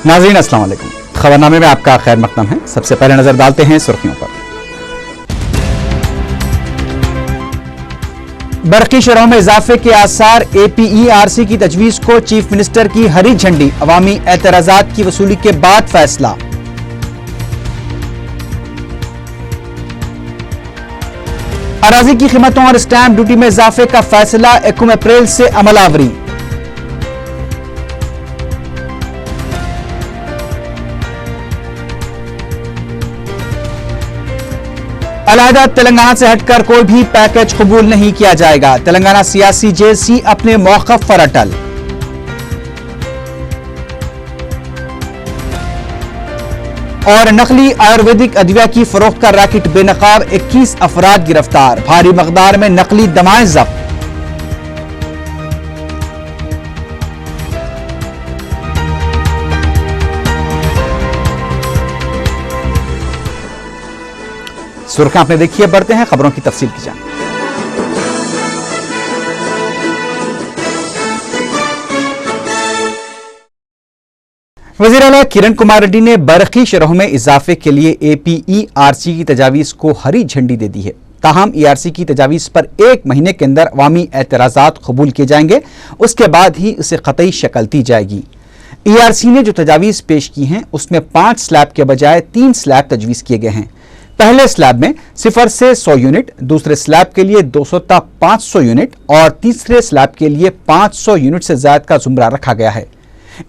नाज़रीन अस्सलाम वालेकुम। खबरनामे में आपका खैर मकदम है। सबसे पहले नजर डालते हैं सुर्खियों पर। बरकी शरहों में इजाफे के आसार, APERC की तजवीज को चीफ मिनिस्टर की हरी झंडी, अवामी एतराजात की वसूली के बाद फैसला। अराजी की कीमतों और स्टैंप ड्यूटी में इजाफे का फैसला, 1 अप्रैल से अमलावरी। अलहदा तेलंगाना से हटकर कोई भी पैकेज कबूल नहीं किया जाएगा। तेलंगाना सियासी JC अपने मौक़िफ़ पर अटल। और नकली आयुर्वेदिक अदविया की फरोख्त का रैकेट बेनकाब 21 अफराद गिरफ्तार। भारी मकदार में नकली दवाएं जब्त। सुर्खियां आपने देखी है, बढ़ते हैं खबरों की तफसील की जान। वज़ीर आला किरण कुमार रेड्डी ने बरकी शरहों में इजाफे के लिए APERC की तजावीज को हरी झंडी दे दी है। ताहम ERC की तजावीज पर 1 महीने के अंदर अवामी एतराजात कबूल किए जाएंगे, उसके बाद ही उसे क़तई शक्ल दी जाएगी। ERC ने जो तजावीज पेश की हैं उसमें 5 स्लैब के बजाय 3 स्लैब तजवीज़ किए गए हैं। पहले स्लैब में 0 से 100 यूनिट, दूसरे स्लैब के लिए 200 ता 500 यूनिट और तीसरे स्लैब के लिए 500 यूनिट से ज्यादा का जुमरा रखा गया है।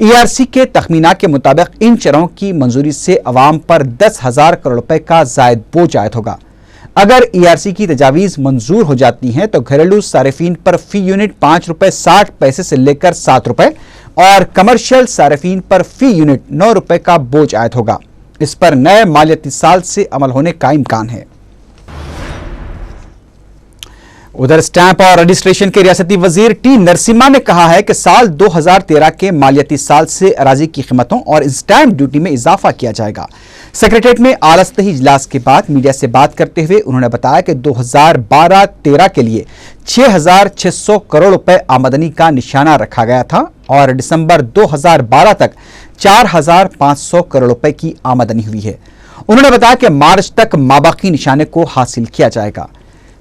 ERC के तखमीना के मुताबिक इन शरहों की मंजूरी से अवाम पर 10,000 करोड़ रुपए का जायद बोझ आयद होगा। अगर ERC की तजावीज़ मंजूर हो जाती हैं तो घरेलू सारिफीन पर फी यूनिट 5 रुपए 60 पैसे से लेकर 7 रुपए और कमर्शियल सारिफीन पर फी यूनिट 9 रुपए का बोझ आयद होगा। इस पर नए मालियाती साल से अमल होने का इम्कान है। उधर स्टैंप और रजिस्ट्रेशन के रियासती वजीर T नरसिम्हा ने कहा है कि साल 2013 के मालियाती साल से अराजी की कीमतों और स्टैंप ड्यूटी में इजाफा किया जाएगा। सेक्रेटेरिएट में आला सतही इजलास के बाद मीडिया से बात करते हुए उन्होंने बताया कि 2012-13 के लिए 6,600 करोड़ रुपए आमदनी का निशाना रखा गया था और दिसंबर 2012 तक 4,500 करोड़ रुपए की आमदनी हुई है। उन्होंने बताया कि मार्च तक माबाकी निशाने को हासिल किया जाएगा।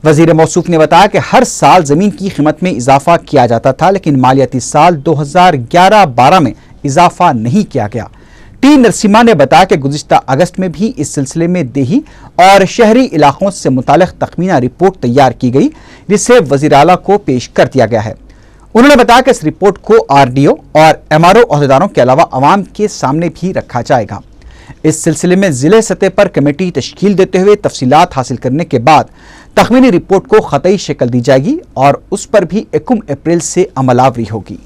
वजीर मौसूफ ने बताया कि हर साल जमीन की कीमत में इजाफा किया जाता था, लेकिन मालियाती साल 2011-12 में इजाफा नहीं किया गया। T नरसिम्हा ने बताया कि गुज़िश्ता अगस्त में भी इस सिलसिले में देही और शहरी इलाकों से मुतालिक तखमीना रिपोर्ट तैयार की गई, जिसे वज़ीर आला को पेश कर दिया गया है। उन्होंने बताया कि इस रिपोर्ट को RDO और MRO अहदेदारों के अलावा अवाम के सामने भी रखा जाएगा। इस सिलसिले में जिले सतह पर कमेटी तश्कील देते हुए तफसीलात हासिल करने के बाद तखमीनी रिपोर्ट को क़तई शक्ल दी जाएगी और उस पर भी 1 अप्रैल से अमलावरी होगी।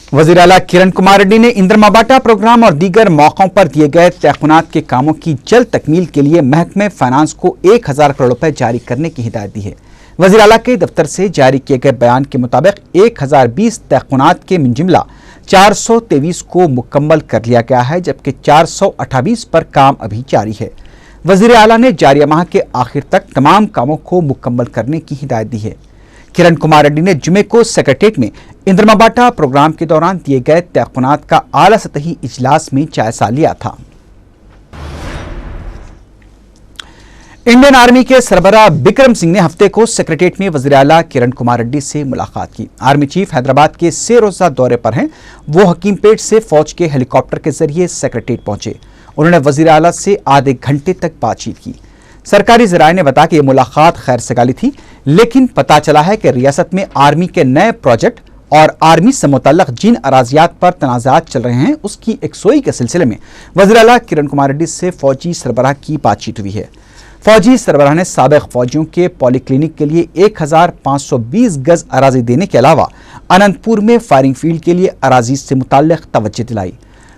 वज़ीर आला किरण कुमार रेड्डी ने इंद्रमाबाटा प्रोग्राम और दीगर मौक़ों पर दिए गए तहक़ुनात के कामों की जल्द तकमील के लिए महकमे फाइनेंस को 1,000 करोड़ रुपए जारी करने की हिदायत दी है। वज़ीर आला के दफ्तर से जारी किए गए बयान के मुताबिक 1020 तहक़ुनात के मिनजुमला 423 को मुकम्मल कर लिया गया है, जबकि 428 पर काम अभी जारी है। वज़ीर आला ने जारी माह के आखिर तक तमाम कामों को मुकम्मल करने की हिदायत दी है। किरण कुमार रेड्डी ने जुमे को सेक्रेटेरिएट में इंद्रमाबाटा प्रोग्राम के दौरान दिए गए तहक़ुनात का आला सतही इजलास में जायजा लिया था। इंडियन आर्मी के सरबराह बिक्रम सिंह ने हफ्ते को सेक्रेटेरिएट में वज़ीर आला किरण कुमार रेड्डी से मुलाकात की। आर्मी चीफ हैदराबाद के 6 रोज़ा दौरे पर हैं। वो हकीमपेट से फौज के हेलीकॉप्टर के जरिए सेक्रेटेरिएट पहुंचे। उन्होंने वज़ीर आला से आधे घंटे तक बातचीत की। सरकारी ज़राए ने बताया कि यह मुलाकात खैर सगाली थी, लेकिन पता चला है कि रियासत में आर्मी के नए प्रोजेक्ट और आर्मी से मुतल्लक जिन अराजियात पर तनाज़ात चल रहे हैं उसकी एकसोई के सिलसिले में वज़ीर आला किरण कुमार रेड्डी से फौजी सरबराह की बातचीत हुई है। फौजी सरबराह ने साबिक़ फौजियों के पॉलीक्लिनिक के लिए 1,520 गज अराजी देने के अलावा अनंतपुर में फायरिंग फील्ड के लिए अराजी से मुताल्लिक़ तवज्जो दिलाई।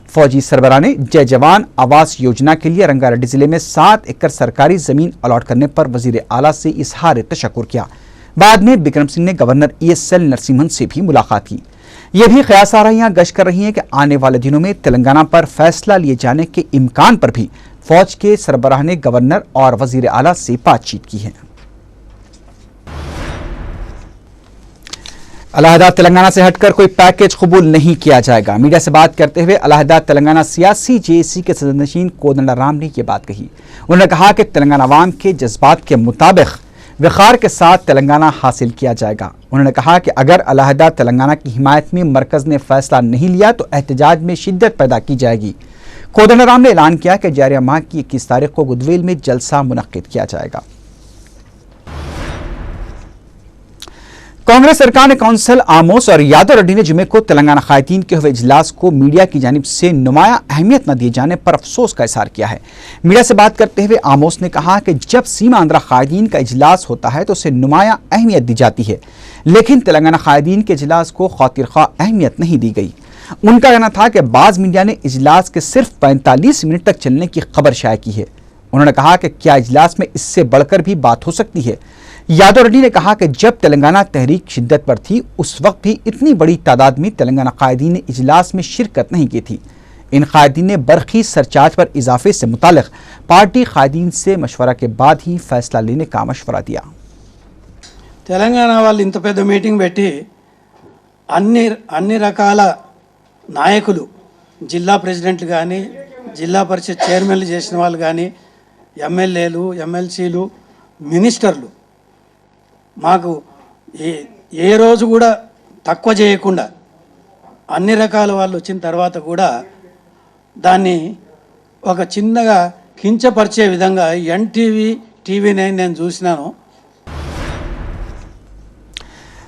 फौजी सरबराह ने जय जवान आवास योजना के लिए रंगारेड्डी जिले में 7 एकड़ सरकारी जमीन अलॉट करने पर वज़ीर आला से इजहार तशक्कुर किया। बाद में बिक्रम सिंह ने गवर्नर ESL नरसिम्हन से भी मुलाकात की। यह भी क़यास आराइयां गश्त कर रही हैं कि आने वाले दिनों में तेलंगाना पर फैसला लिए जाने के इम्कान पर भी फौज के सरबराह ने गवर्नर और वज़ीर आला से बातचीत की है। अलहदा तेलंगाना से हटकर कोई पैकेज कबूल नहीं किया जाएगा। मीडिया से बात करते हुए अलहदा तेलंगाना सियासी जेएसी के सदरनशीन कोदंडराम ने यह बात कही। उन्होंने कहा कि तेलंगाना अवाम के जज्बात के मुताबिक वक़ार के साथ तेलंगाना हासिल किया जाएगा। उन्होंने कहा कि अगर अलहदा तेलंगाना की हिमायत में मरकज़ ने फैसला नहीं लिया तो एहतजाज में शिद्दत पैदा की जाएगी। कोदंडराम ने ऐलान किया कि जारिया माह की 21 तारीख को गुदविल में जलसा मुनक्किद किया जाएगा। कांग्रेस सरकार ने कौंसल आमोस और यादव रेड्डी ने जुमे को तेलंगाना कायदीन के हुए इजलास को मीडिया की जानिब से नुमाया अहमियत न दिए जाने पर अफसोस का इजहार किया है। मीडिया से बात करते हुए आमोस ने कहा कि जब सीमा आंध्रा कायदीन का इजलास होता है तो उसे नुमाया अहमियत दी जाती है, लेकिन तेलंगाना कायदीन के इजलास को खातिरख्वाह अहमियत नहीं दी गई। उनका कहना था कि बाज़ मीडिया ने इजलास के सिर्फ 45 मिनट तक चलने की खबर शाया की है। उन्होंने कहा कि क्या इजलास में इससे बढ़कर भी बात हो सकती है। यादव रेड्डी ने कहा कि जब तेलंगाना तहरीक शिद्दत पर थी उस वक्त भी इतनी बड़ी तादाद में तेलंगाना कायदीन ने इजलास में शिरकत नहीं की थी। इन कायदीन ने बरखी सरचार्ज पर इजाफे से मुतालिक पार्टी कायदीन से मशवरा के बाद ही फैसला लेने का मशवरा दिया। तेलंगाना वाले इंत पेद्द मीटिंग పెట్టి అన్ని రకాల నాయకులు జిల్లా ప్రెసిడెంట్లు కానీ జిల్లా పరిషత్ చైర్మన్లు చేసిన వాళ్ళు కానీ ఎమ్మెల్యేలు ఎమ్మెల్సీలు మినిస్టర్లు మాకు ఏ రోజు కూడా తక్కువ చేయకుండా అన్ని రకాల వాళ్ళు వచ్చిన తర్వాత కూడా దాన్ని ఒక చిన్నగా కించపరిచే విధంగా ఎన్టీవీ టీవీ9 నేను చూసినాను।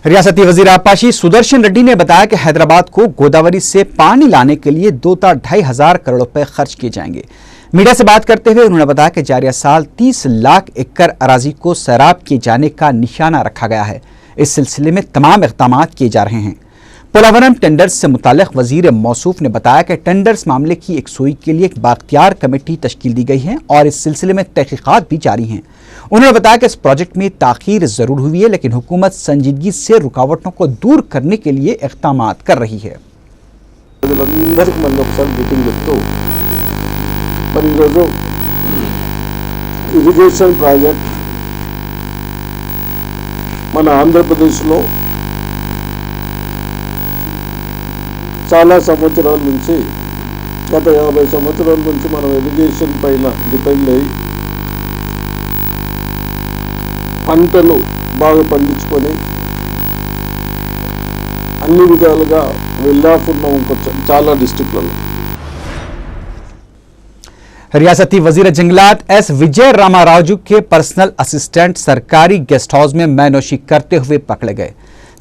रियासती वजीर आबपाशी सुदर्शन रेड्डी ने बताया कि हैदराबाद को गोदावरी से पानी लाने के लिए 2,500 करोड़ रुपए खर्च किए जाएंगे। मीडिया से बात करते हुए उन्होंने बताया कि जारिया साल 30 लाख एकड़ अराजी को सैराब किए जाने का निशाना रखा गया है। इस सिलसिले में तमाम इक़दाम किए जा रहे हैं। पोलावरम टेंडर्स से मुतालिक वजीर मौसूफ ने बताया कि टेंडर्स मामले की एक सुई के लिए एक बाख्तियार कमेटी तश्कील दी गई है और इस सिलसिले में तहकीकात भी जारी हैं। उन्होंने बताया कि इस प्रोजेक्ट में ताखीर जरूर हुई है, लेकिन हुकूमत संजीदगी से रुकावटों को दूर करने के लिए इक़दाम कर रही है। इरिगेशन प्रोजेक्ट मन आंध्र प्रदेश లో చాలా సంవత్సరాల నుంచి గత 50 సంవత్సరాల నుంచి మనం ఇరిగేషన్ పైన డిపెండ్ అయ్యి పంటలు బాగా పండించుకొని అన్ని విధాలుగా వెళ్ళాకున్నాం చాలా డిస్ట్రిక్ట్లలో। रियासती वजीर जंगलात एस विजय रामाराजू के पर्सनल असिस्टेंट सरकारी गेस्ट हाउस में मैनोशी करते हुए पकड़े गए।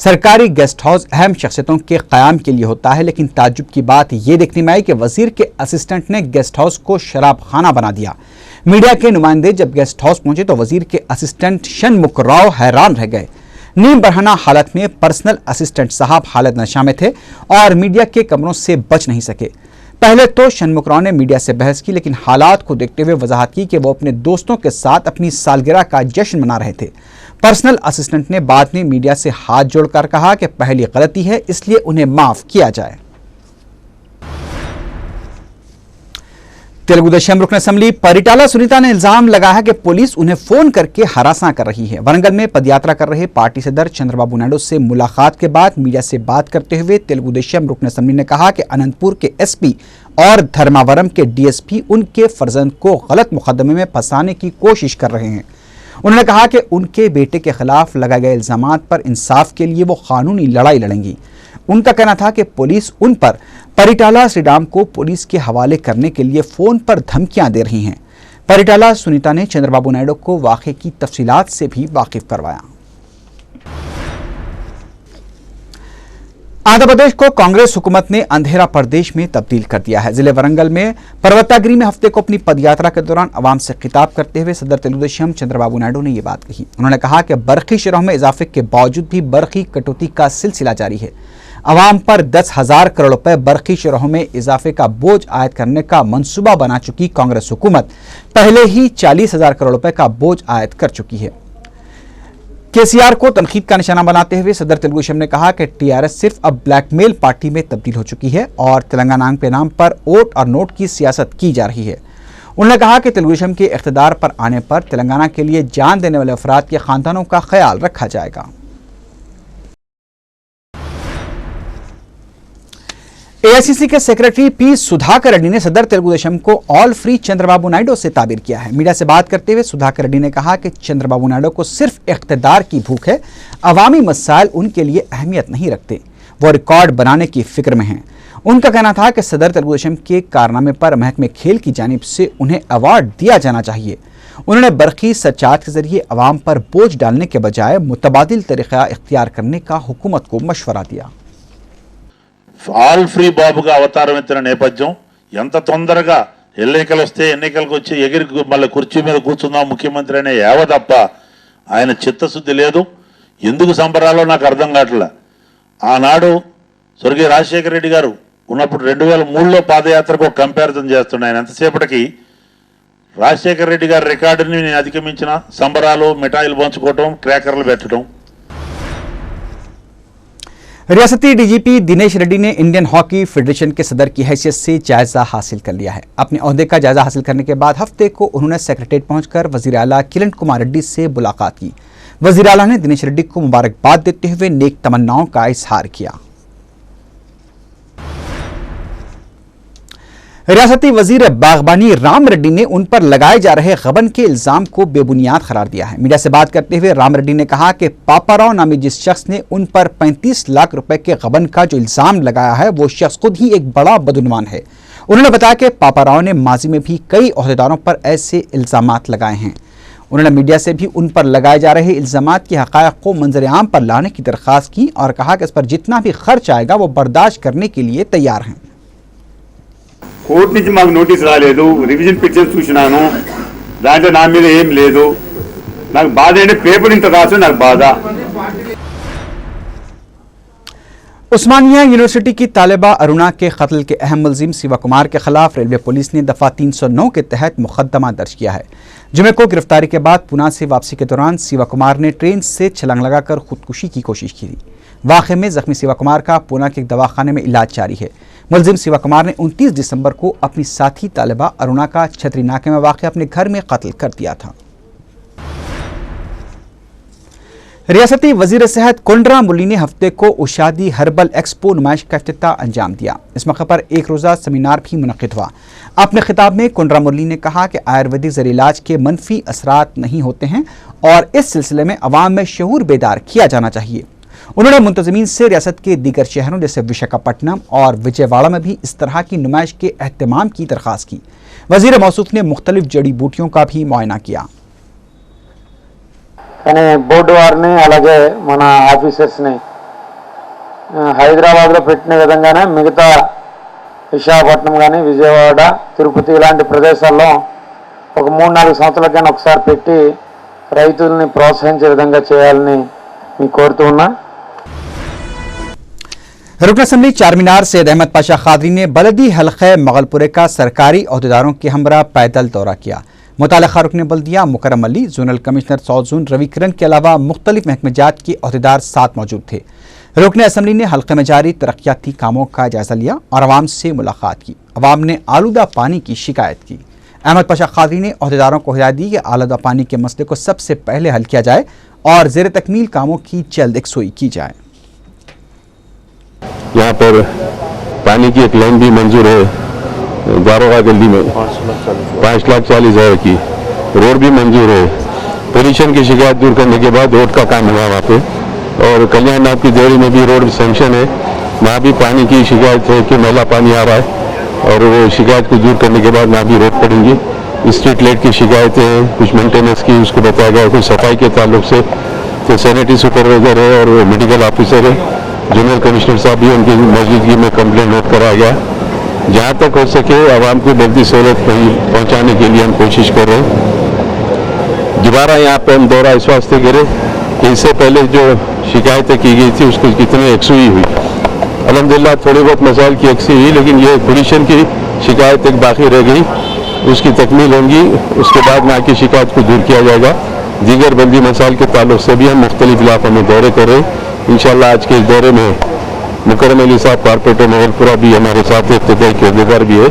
सरकारी गेस्ट हाउस अहम शख्सियतों के क़याम के लिए होता है, लेकिन ताज्जुब की बात यह देखने में आई कि वजीर के असिस्टेंट ने गेस्ट हाउस को शराब खाना बना दिया। मीडिया के नुमाइंदे जब गेस्ट हाउस पहुंचे तो वजीर के असिस्टेंट षणमुख राव हैरान रह गए। नीम बरहना हालत में पर्सनल असिस्टेंट साहब हालत नशा में थे और मीडिया के कमरों से बच नहीं सके। पहले तो षणमुख राव ने मीडिया से बहस की, लेकिन हालात को देखते हुए वजाहत की कि वो अपने दोस्तों के साथ अपनी सालगिरह का जश्न मना रहे थे। पर्सनल असिस्टेंट ने बाद में मीडिया से हाथ जोड़कर कहा कि पहली गलती है, इसलिए उन्हें माफ किया जाए। तेलुगुदेशम रुकन असेंबली परिटाला सुनीता ने इल्जाम लगाया है कि पुलिस उन्हें फोन करके हरासा कर रही है। वरंगल में पदयात्रा कर रहे पार्टी सदर चंद्रबाबू नायडू से मुलाकात के बाद मीडिया से बात करते हुए तेलुगुदेशम रुकन असेंबली ने कहा कि अनंतपुर के एसपी और धर्मावरम के डीएसपी उनके फर्जंद को गलत मुकदमे में फंसाने की कोशिश कर रहे हैं। उन्होंने कहा कि उनके बेटे के खिलाफ लगाए गए इल्जामात पर इंसाफ के लिए वो कानूनी लड़ाई लड़ेंगी। उनका कहना था कि पुलिस उन पर परिटाला श्रीराम को पुलिस के हवाले करने के लिए फोन पर धमकियां दे रही हैं। परिटाला सुनीता ने चंद्रबाबू नायडू को वाक़े की तफसीलात से भी वाकिफ करवाया। आंध्र प्रदेश को कांग्रेस हुकूमत ने अंधेरा प्रदेश में तब्दील कर दिया है। जिले वरंगल में पर्वतागिरी में हफ्ते को अपनी पदयात्रा के दौरान आवाम से खिताब करते हुए सदर तेलुगुदेशम चंद्रबाबू नायडू ने यह बात कही। उन्होंने कहा कि बरखी शरहों में इजाफे के बावजूद भी बरखी कटौती का सिलसिला जारी है। आवाम पर 10,000 करोड़ रुपए बरखी शरहों में इजाफे का बोझ आयद करने का मंसूबा बना चुकी कांग्रेस हुकूमत पहले ही 40,000 करोड़ रुपए का बोझ आयद कर चुकी है। केसीआर को तनकीद का निशाना बनाते हुए सदर तेलुगुदेशम ने कहा कि टीआरएस सिर्फ अब ब्लैकमेल पार्टी में तब्दील हो चुकी है और तेलंगाना के नाम पर वोट और नोट की सियासत की जा रही है। उन्होंने कहा कि तेलुगुदेशम के इख्तिदार पर आने पर तेलंगाना के लिए जान देने वाले अफराद के खानदानों का ख्याल रखा जाएगा। एआईसीसी के सेक्रेटरी पी सुधाकर रेड्डी ने सदर तेलुगुदेशम को ऑल फ्री चंद्रबाबू नायडू से ताबीर किया है। मीडिया से बात करते हुए सुधाकर रेड्डी ने कहा कि चंद्रबाबू नायडू को सिर्फ इख्तिदार की भूख है, अवामी मसाइल उनके लिए अहमियत नहीं रखते, वो रिकॉर्ड बनाने की फिक्र में हैं। उनका कहना था कि सदर तेलुगुदेशम के कारनामे पर महकमे खेल की जानिब से उन्हें अवार्ड दिया जाना चाहिए। उन्होंने बरखी सरचार्ज के जरिए अवाम पर बोझ डालने के बजाय मुतबादिल तरीका इख्तियार करने का हुकूमत को मशवरा दिया। ఆల్ ఫ్రీ బాబుగా అవతారం ఎత్తిన నేపథ్యం ఎంత తొందరగా ఎన్నికలు వస్తే ఎన్నికలకు వచ్చి ఎగిరి మళ్ళీ కుర్చీ మీద కూర్చుందాం ముఖ్యమంత్రి అనే యావ తప్ప ఆయన చిత్తశుద్ధి లేదు. ఎందుకు సంబరాలో నాకు అర్థం కావట్లే. ఆనాడు స్వర్గీయ రాజశేఖర రెడ్డి గారు ఉన్నప్పుడు 2003లో పాదయాత్రకు కంపారిజన్ చేస్తున్నాను. ఆయన ఎంతసేపటికి రాజశేఖర రెడ్డి గారి రికార్డుని నేను అధిగమించిన సంబరాలు, మిఠాయిలు పంచుకోవటం, క్రాకర్లు పెట్టడం. रियासती डीजीपी दिनेश रेड्डी ने इंडियन हॉकी फेडरेशन के सदर की हैसियत से जायजा हासिल कर लिया है। अपने ओहदे का जायजा हासिल करने के बाद हफ्ते को उन्होंने सेक्रेटेरिएट पहुंचकर वजीर आला किरण कुमार रेड्डी से मुलाकात की। वजीर आला ने दिनेश रेड्डी को मुबारकबाद देते हुए नेक तमन्नाओं का इजहार किया। रियासती वजीर बागबानी राम रेड्डी ने उन पर लगाए जा रहे गबन के इल्जाम को बेबुनियाद करार दिया है। मीडिया से बात करते हुए राम रेड्डी ने कहा कि पापाराव नामी जिस शख्स ने उन पर 35 लाख रुपए के गबन का जो इल्जाम लगाया है वो शख्स खुद ही एक बड़ा बदउनवान है। उन्होंने बताया कि पापाराव ने माजी में भी कई ओहदेदारों पर ऐसे इल्जामात लगाए हैं। उन्होंने मीडिया से भी उन पर लगाए जा रहे इल्जामात के हक़ायक़ को मंजर आम पर लाने की दरख्वास्त की और कहा कि इस पर जितना भी खर्च आएगा वो बर्दाश्त करने के लिए तैयार हैं। కోర్టు నుంచి మాకు నోటీస్ రాలేదు, రివిజన్ పిటిషన్ చూసినాను, దాంట్లో నా మీద ఏం లేదు. నాకు బాధ అంటే పేపర్ ఇంత రాసు నాకు బాధ. उस्मानिया यूनिवर्सिटी की तालिबा अरुणा के कत्ल के अहम मुलजिम शिवा कुमार के खिलाफ रेलवे पुलिस ने दफा 309 के तहत मुकदमा दर्ज किया है। जुमे को गिरफ्तारी के बाद पुणे से वापसी के दौरान शिवा कुमार ने ट्रेन से छलांग लगाकर खुदकुशी की कोशिश की थी। वाक़े में जख्मी शिवा कुमार का पुणे के एक दवाखाने में इलाज जारी है। मुलजिम शिवा कुमार ने 29 दिसंबर को अपनी साथी तालिबा अरुणा का छतरी नाके में वाक़ अपने घर में कत्ल कर दिया था। रियासती वजीर सेहत कुंडरा मुरली ने हफ्ते को उशादी हर्बल एक्सपो नुमाइश का इफ्तिताह अंजाम दिया। इस मौके पर एक रोज़ा सेमिनार भी मुनक़िद हुआ। अपने खिताब में कुंडरा मुरली ने कहा कि आयुर्वेदिक ज़र इलाज के मनफी असरात नहीं होते हैं और इस सिलसिले में अवाम में शऊर बेदार किया जाना चाहिए। उन्होंने मुंतज़मीन से रियासत के दीगर शहरों जैसे विशाखापट्टनम और विजयवाड़ा में भी इस तरह की नुमाइश के एहतमाम की दरख्वास्त की। वज़ीर मौसूफ ने मुख्तलिफ जड़ी बूटियों का भी मुआयना किया। కానీ బోర్డు వారిని అలాగే మన ఆఫీసర్స్ని హైదరాబాద్లో పెట్టిన విధంగానే మిగతా విశాఖపట్నం కానీ విజయవాడ తిరుపతి ఇలాంటి ప్రదేశాల్లో ఒక 3-4 సంవత్సరాలకైనా ఒకసారి పెట్టి రైతుల్ని ప్రోత్సహించే విధంగా చేయాలని మీకు కోరుతూ ఉన్నా। रुकन असम्बली चारमीनार सैयद अहमद पाशा खादरी ने बलदी हल्क़े मगलपुरे का सरकारी अहदेदारों के हमरा पैदल दौरा किया। मुतालिका रुकन बल्दिया Mukarram Ali, zonal commissioner south zone Ravi Kiran के अलावा मुख्तलिफ महकमेजात के अहदेदार साथ मौजूद थे। रुकन असम्बली ने हल्के में जारी तरक्याती कामों का जायजा लिया और आवाम से मुलाकात की। अवाम ने आलूदा पानी की शिकायत की। अहमद पाशा खादरी ने अहदेदारों को हिदायत दी कि आलूदा पानी के मसले को सबसे पहले हल किया जाए और ज़ेर तकमील कामों की जल्द यकसुई की जाए। यहाँ पर पानी की एक लाइन भी मंजूर है दारोगा गली में 5,40,000 की, रोड भी मंजूर है। पोल्यूशन की शिकायत दूर करने के बाद रोड का काम हुआ वहाँ पे, और कल्याणनाथ की देहरी में भी रोड सेंक्शन है। वहाँ भी पानी की शिकायत है कि मैला पानी आ रहा है और वो शिकायत को दूर करने के बाद वहाँ भी रोड पड़ेंगी। स्ट्रीट लाइट की शिकायतें हैं, कुछ मेंटेनेंस की उसको बताया गया, कुछ सफाई के ताल्लुक से तो सैनिटरी सुपरवाइजर है और मेडिकल ऑफिसर है, जूनियर कमिश्नर साहब भी उनकी मौजूदगी में कंप्लेंट नोट कराया गया। जहाँ तक हो सके आवाम को जल्दी सहूलत पहुँचाने के लिए हम कोशिश कर रहे हैं। दोबारा यहाँ पे हम दौरा इस वास्ते करें कि इससे पहले जो शिकायतें की गई थी उसको कितनी यकसुई हुई। अल्हम्दुलिल्लाह थोड़ी बहुत मसाइल की यकसुई हुई, लेकिन ये पोल्यूशन की शिकायत एक बाकी रह गई, उसकी तकमील होंगी। उसके बाद वहाँ की शिकायत को दूर किया जाएगा। दीगर बल्दी मसाइल के ताल्लुक से भी हम मुख्तलिफ इलाकों में दौरे कर रहे हैं। इंशाअल्लाह आज के इस दौरे में मुकरम अली साहब कॉर्पोरेटर मगलपुरा भी हमारे साथ इब्तिदाई के अहदेदार भी है।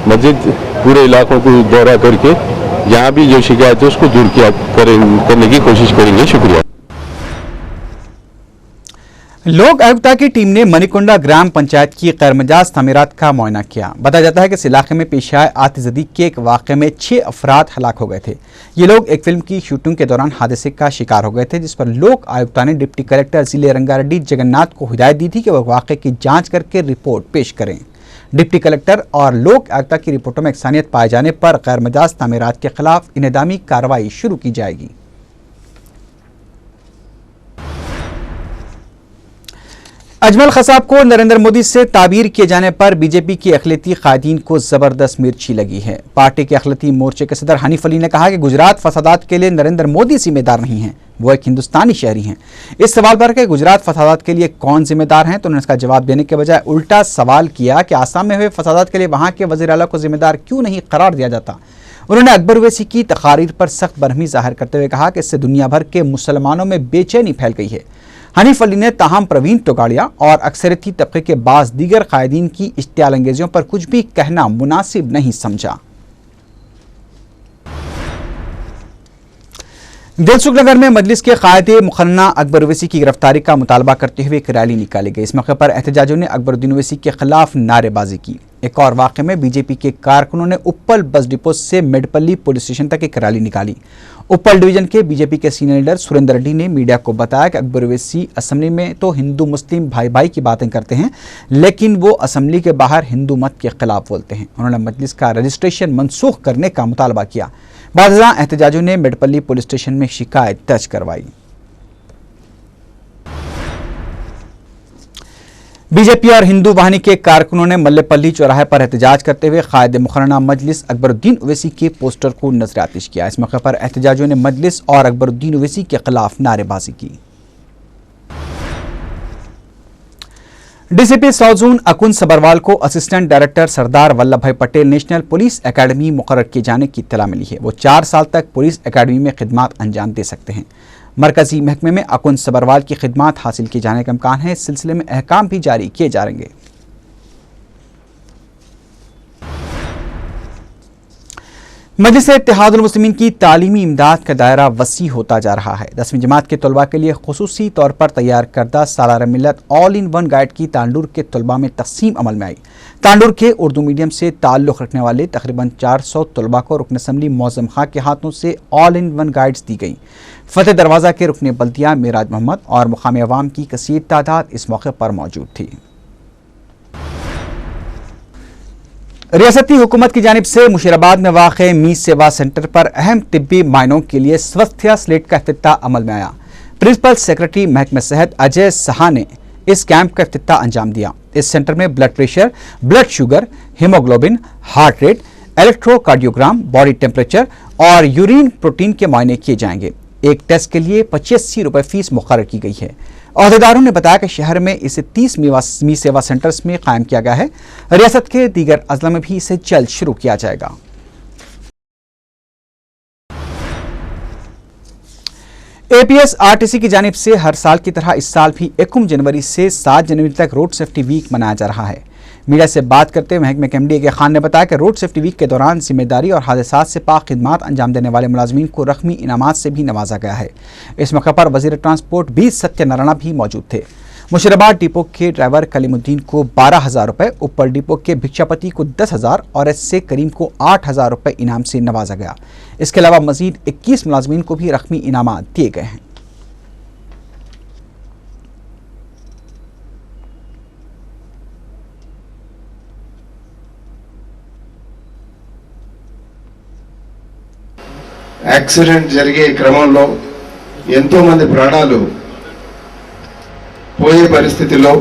मस्जिद पूरे इलाकों को दौरा करके जहाँ भी जो शिकायत है उसको दूर करने की कोशिश करेंगे। शुक्रिया। लोक आयुक्ता की टीम ने मणिकुंडा ग्राम पंचायत की गैरमजाज तामीरात का मुआयना किया। बताया जाता है कि इस इलाके में पेश आए आतिशबाजी के एक वाक़े में 6 अफराद हलाक हो गए थे। ये लोग एक फिल्म की शूटिंग के दौरान हादसे का शिकार हो गए थे, जिस पर लोक आयुक्ता ने डिप्टी कलेक्टर जिले रंगारेड्डी जगन्नाथ को हिदायत दी थी कि वह वाक़े की जाँच करके रिपोर्ट पेश करें। डिप्टी कलेक्टर और लोक आयुक्ता की रिपोर्टों में एकसानियत पाए जाने पर गैरमजाज तामीरात के खिलाफ इनेदामी कार्रवाई शुरू की जाएगी। अजमल खसाब को नरेंद्र मोदी से ताबीर किए जाने पर बीजेपी की अखिलती कायदीन को जबरदस्त मिर्ची लगी है। पार्टी के अखिलती मोर्चे के सदर हनीफ अली ने कहा कि गुजरात फसादात के लिए नरेंद्र मोदी जिम्मेदार नहीं हैं, वो एक हिंदुस्तानी शहरी हैं। इस सवाल पर कि गुजरात फसादात के लिए कौन जिम्मेदार हैं, तो उन्होंने इसका जवाब देने के बजाय उल्टा सवाल किया कि आसाम में हुए फसादात के लिए वहां के वज़ीर आला को जिम्मेदार क्यों नहीं करार दिया जाता। उन्होंने अकबर ओवैसी की तकारीर पर सख्त बरहमी जाहिर करते हुए कहा कि इससे दुनिया भर के मुसलमानों में बेचैनी फैल गई है। हनीफ अली ने ताहम प्रवीण टोगाड़िया और अक्सरियती तबके के बाज़ दीगर कायदीन की इश्तियाल अंगेजियों पर कुछ भी कहना मुनासिब नहीं समझा। दिलसुख नगर में मजलिस के कायदे मुखन्ना अकबर ओवैसी की गिरफ्तारी का मुतालबा करते हुए एक रैली निकाली गई। इस मौके पर एहतजाजियों ने अकबरुद्दीन ओवैसी के खिलाफ नारेबाजी की। एक और वाक़े में बीजेपी के कारकुनों ने उप्पल बस डिपो से मेडपल्ली पुलिस स्टेशन तक एक रैली निकाली। उप्पल डिवीजन के बीजेपी के सीनियर लीडर सुरेंद्र रेड्डी ने मीडिया को बताया कि अकबर ओवैसी असेंबली में तो हिंदू मुस्लिम भाई भाई की बातें करते हैं, लेकिन वो असेंबली के बाहर हिंदू मत के खिलाफ बोलते हैं। उन्होंने मजलिस का रजिस्ट्रेशन मनसूख करने का मुतालबा किया। बाज़ एहतजाजियों ने मेडपल्ली पुलिस स्टेशन में शिकायत दर्ज करवाई। बीजेपी और हिंदू वाहिनी के कारकुनों ने मल्लेपल्ली चौराहे पर एहतजाज करते हुए कायदे मुखर्रना मजलिस अकबरुद्दीन ओवैसी के पोस्टर को नजर आतिश किया। इस मौके पर एहतजाजियों ने मजलिस और अकबरुद्दीन ओवैसी के खिलाफ नारेबाजी की। डीसीपी साउथ जोन अकुन सबरवाल को असिस्टेंट डायरेक्टर सरदार वल्लभ भाई पटेल नेशनल पुलिस एकेडमी मुकर्रर किए जाने की इत्तला मिली है। वो 4 साल तक पुलिस एकेडमी में खिदमात अंजाम दे सकते हैं। मरकजी महकमे में अकुन सबरवाल की खिदमात हासिल किए जाने का इम्कान है। इस सिलसिले में अहकाम भी जारी किए जा रहेंगे। मजलिस इत्तेहादुल मुस्लिमीन की तालीमी इमदाद का दायरा वसी होता जा रहा है। 10वीं जमात के तलबा के लिए खुसूसी तौर पर तैयार करदा सालार मिलत ऑल इन वन गाइड की तांडूर के तलबा में तकसीम अमल में आई। तांडूर के उर्दू मीडियम से ताल्लुक़ रखने वाले तकरीबन 400 तलबा को रुकन असम्बली मौज़म खां के हाथों से ऑल इन वन गाइड्स दी गई। फतेह दरवाज़ा के रुकन बल्दिया मेराज मोहम्मद और मुकामी अवाम की कसीर तादाद इस मौके पर मौजूद थी। रियासती हुकूमत की जानिब से मुशीराबाद में वाक़े मी सेवा सेंटर पर अहम तिब्बी मायनों के लिए स्वास्थ्य स्लेट का इफ्तिताह अमल में आया। प्रिंसिपल सेक्रेटरी महकमा सेहत अजय सहा ने इस कैंप का इफ्तिताह अंजाम दिया। इस सेंटर में blood pressure, blood sugar, haemoglobin, heart rate, electrocardiogram, body temperature और यूरिन प्रोटीन के मायने किए जाएंगे। एक टेस्ट के लिए 85 रुपये फीस मुकर्रर की गई है। अहदेदारों ने बताया कि शहर में इसे 30 मी सेवा सेंटर्स में कायम किया गया है। रियासत के दीगर अजला में भी इसे जल्द शुरू किया जाएगा। APSRTC की जानिब से हर साल की तरह इस साल भी 1 जनवरी से 7 जनवरी तक रोड सेफ्टी वीक मनाया जा रहा है। मीडिया से बात करते हुए महकमे के MD AK खान ने बताया कि रोड सेफ्टी वीक के दौरान जिम्मेदारी और हादसात से पाक खिदमात अंजाम देने वाले मुलाजमीन को रकमी इनामात से भी नवाजा गया है। इस मौके पर वजीर ट्रांसपोर्ट बी सत्यनारायण भी मौजूद थे। मुशीराबाद डिपो के ड्राइवर कलीमुद्दीन को 12,000 रुपये, उप्पल डिपो के भिक्षापति को 10,000 और SC करीम को 8,000 रुपये इनाम से नवाजा गया। इसके अलावा मजीद 21 मुलाजमीन को भी रकमी इनामात दिए गए हैं। యాక్సిడెంట్ జరిగే క్రమంలో ఎంతో మంది ప్రాణాలు పోయే పరిస్థితిలో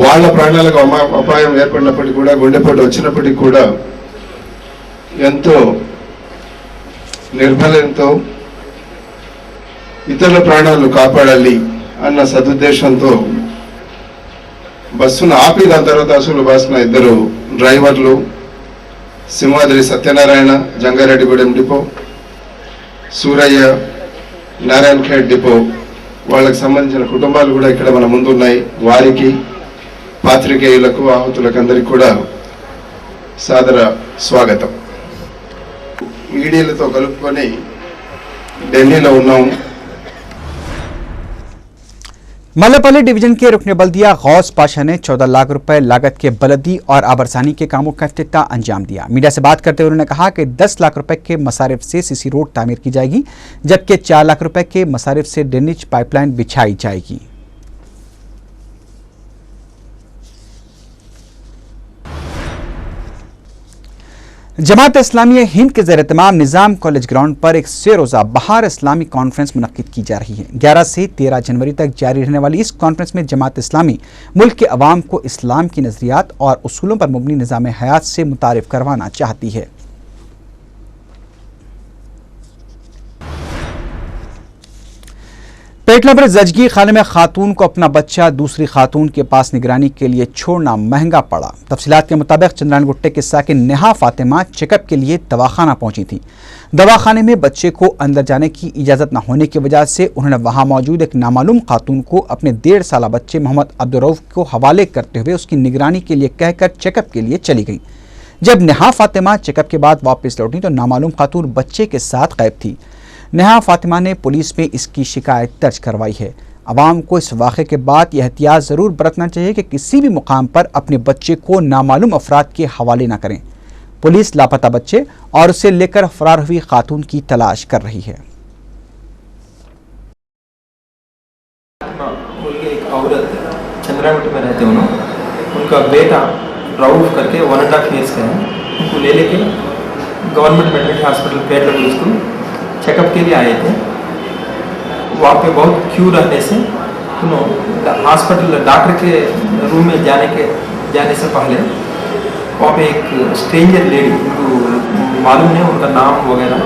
వాళ్ళ ప్రాణాలకు అపాయం ఏర్పడినప్పటికీ కూడా, గుండెపోటు వచ్చినప్పటికీ కూడా ఎంతో నిర్భయంతో ఇతరుల ప్రాణాలు కాపాడాలి అన్న సదుద్దేశంతో బస్సును ఆపి దాని తర్వాత అసలు బస్సున 2 డ్రైవర్లు సింహాద్రి సత్యనారాయణ జంగారెడ్డిగూడెం డిపో, సూరయ్య నారాయణ ఖేడ్ డిపో వాళ్ళకి సంబంధించిన కుటుంబాలు కూడా ఇక్కడ మన ముందు ఉన్నాయి. వారికి, పాత్రికేయులకు, ఆహుతులకు అందరికీ కూడా సాదర స్వాగతం. మీడియాలతో కలుపుకొని ఢిల్లీలో ఉన్నాము. मल्लपल्ली डिवीजन के रुकने बल्दिया गौस पाशा ने 14 लाख रुपए लागत के बलदी और आबरसानी के कामों का इफ्तिताह अंजाम दिया। मीडिया से बात करते हुए उन्होंने कहा कि 10 लाख रुपए के मसारिफ से सीसी रोड तामीर की जाएगी, जबकि 4 लाख रुपए के मसारिफ से ड्रेनेज पाइपलाइन बिछाई जाएगी। जमात इस्लामी हिंद के ज़ेर-ए-तमाम निज़ाम कॉलेज ग्राउंड पर एक 3 रोज़ा बहार इस्लामी कॉन्फ्रेंस मुनक्किद की जा रही है। 11 से 13 जनवरी तक जारी रहने वाली इस कॉन्फ्रेंस में जमात इस्लामी मुल्क के अवाम को इस्लाम की नज़रियात और उसूलों पर मबनी निज़ाम हयात से मुतारिफ करवाना चाहती है। पेटला पर जजगी खाने में खातून को अपना बच्चा दूसरी खातून के पास निगरानी के लिए छोड़ना महंगा पड़ा। तफसीलात के मुताबिक चंद्रान गुट्टे के साकिन नेहा फातिमा चेकअप के लिए दवाखाना पहुंची थी। दवाखाने में बच्चे को अंदर जाने की इजाज़त न होने की वजह से उन्होंने वहां मौजूद एक नामालूम खातून को अपने 1.5 साल बच्चे मोहम्मद अब्दुर्रऊफ को हवाले करते हुए उसकी निगरानी के लिए कहकर चेकअप के लिए चली गई। जब नेहा फातिमा चेकअप के बाद वापस लौटी तो नामालूम खातून बच्चे के साथ गायब थी। नेहा फातिमा ने पुलिस में इसकी शिकायत दर्ज करवाई है। अवाम को इस वाक़े के बाद यह एहतियात ज़रूर बरतना चाहिए कि किसी भी मुकाम पर अपने बच्चे को नामालूम अफराद के हवाले न करें। पुलिस लापता बच्चे और उसे लेकर फरार हुई खातून की तलाश कर रही है। एक औरत चंद्रागुट में रहते उनका बेटा रऊफ करके 1.5 ईयर्स का है, उनको ले लेके गवर्नमेंट मेडिकल हॉस्पिटल पेटला स्कूल चेकअप के लिए आए थे। वहाँ पे बहुत क्यू रहने से हॉस्पिटल डॉक्टर के रूम में जाने से पहले वहाँ पे एक स्ट्रेंजर लेडी, उनको मालूम नहीं उनका नाम वगैरह,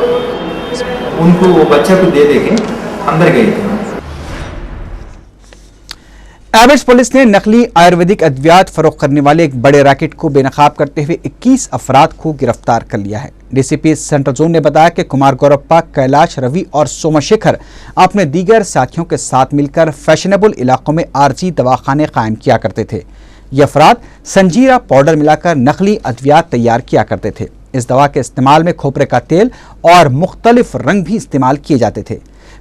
उनको वो बच्चे को दे के अंदर गए थे। एबिट्स पुलिस ने नकली आयुर्वेदिक अद्वियात फरोख्त करने वाले एक बड़े रैकेट को बेनकाब करते हुए 21 अफराद को गिरफ्तार कर लिया है। डीसीपी सेंट्रल जोन ने बताया कि कुमार गौरप्पा, कैलाश, रवि और सोमशेखर अपने दीगर साथियों के साथ मिलकर फैशनेबल इलाकों में आरजी दवाखाने कायम किया करते थे। ये अफराद संजीरा पाउडर मिलाकर नकली अद्वियात तैयार किया करते थे। इस दवा के इस्तेमाल में खोपरे का तेल और मुख्तलिफ रंग भी इस्तेमाल किए जाते थे।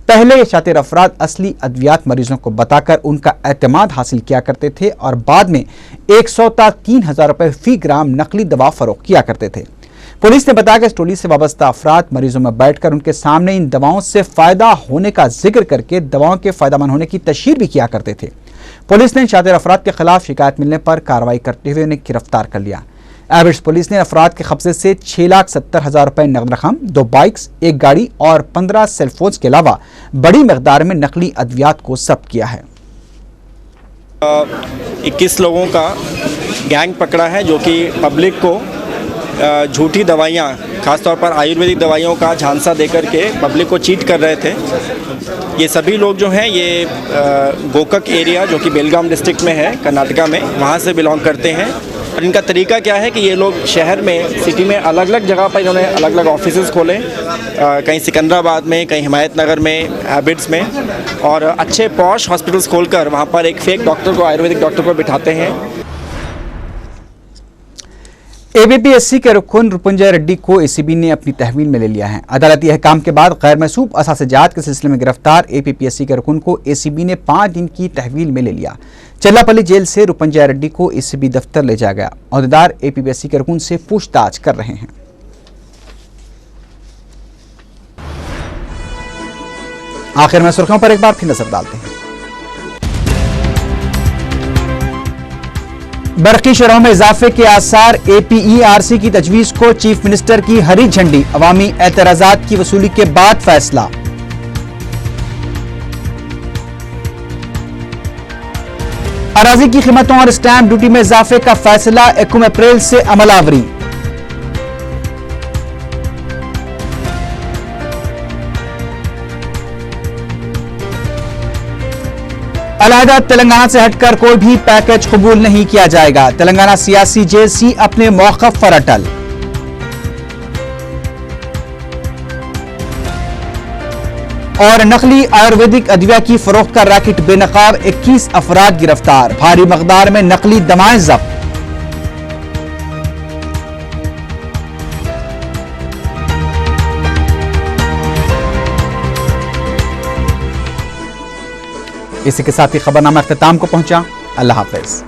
पहले ये शातिर अफराद असली अद्वियात मरीजों को बताकर उनका एतमाद हासिल किया करते थे और बाद में 100 ता 3,000 रुपए फी ग्राम नकली दवा फरोख्त किया करते थे। पुलिस ने बताया कि इस टोली से वाबस्ता अफराद मरीजों में बैठकर उनके सामने इन दवाओं से फायदा होने का जिक्र करके दवाओं के फायदेमंद होने की तशहीर भी किया करते थे। पुलिस ने शातिर अफराद के खिलाफ शिकायत मिलने पर कार्रवाई करते हुए उन्हें गिरफ्तार कर लिया। एबिट्स पुलिस ने अफराद के कब्जे से 6,70,000 रुपए नकद रकम, 2 बाइक्स, 1 गाड़ी और 15 सेलफोन्स के अलावा बड़ी मकदार में नकली अद्वियात को जब्त किया है। 21 लोगों का गैंग पकड़ा है जो कि पब्लिक को झूठी दवाइयाँ, खासतौर पर आयुर्वेदिक दवाइयों का झांसा देकर के पब्लिक को चीट कर रहे थे। ये सभी लोग जो हैं ये गोकक एरिया जो कि बेलगाम डिस्ट्रिक्ट में है, कर्नाटका में, वहाँ से बिलोंग करते हैं। और इनका तरीका क्या है कि ये लोग शहर में, सिटी में अलग अलग जगह पर इन्होंने अलग अलग ऑफिसेज़ खोले, कहीं सिकंदराबाद में, कहीं हिमायत नगर में, एबिट्स में, और अच्छे पॉश हॉस्पिटल्स खोलकर वहाँ पर एक फेक डॉक्टर को, आयुर्वेदिक डॉक्टर को बिठाते हैं। एबीपीएससी के रुकन रुपुंजय रेड्डी को एसीबी ने अपनी तहवील में ले लिया है। अदालती अहकाम के बाद गैर महसूब असासजात के सिलसिले में गिरफ्तार एपीपीएससी के रुकन को एसीबी ने 5 दिन की तहवील में ले लिया। चल्लापल्ली जेल से रुपुंजय रेड्डी को एसीबी दफ्तर ले जाया गया। अहदेदार एपीपीएससी के रुकन से पूछताछ कर रहे हैं। आखिर में सुर्खियों पर एक बार फिर नजर डालते हैं। बरकी शरहों में इजाफे के आसार, एपीईआरसी की तजवीज को चीफ मिनिस्टर की हरी झंडी, अवामी एतराजात की वसूली के बाद फैसला। अराजी की कीमतों और स्टैंप ड्यूटी में इजाफे का फैसला 1 अप्रैल से अमलावरी। अलहदा तेलंगाना से हटकर कोई भी पैकेज कबूल नहीं किया जाएगा। तेलंगाना सियासी जेसी अपने मौक़िफ़ पर अटल। और नकली आयुर्वेदिक अदविया की फरोख्त का रैकेट बेनकाब 21 अफराद गिरफ्तार, भारी मकदार में नकली दवाएं जब्त। इसी के साथ ही खबरनामा अख्तिताम को पहुंचा। अल्लाह हाफिज।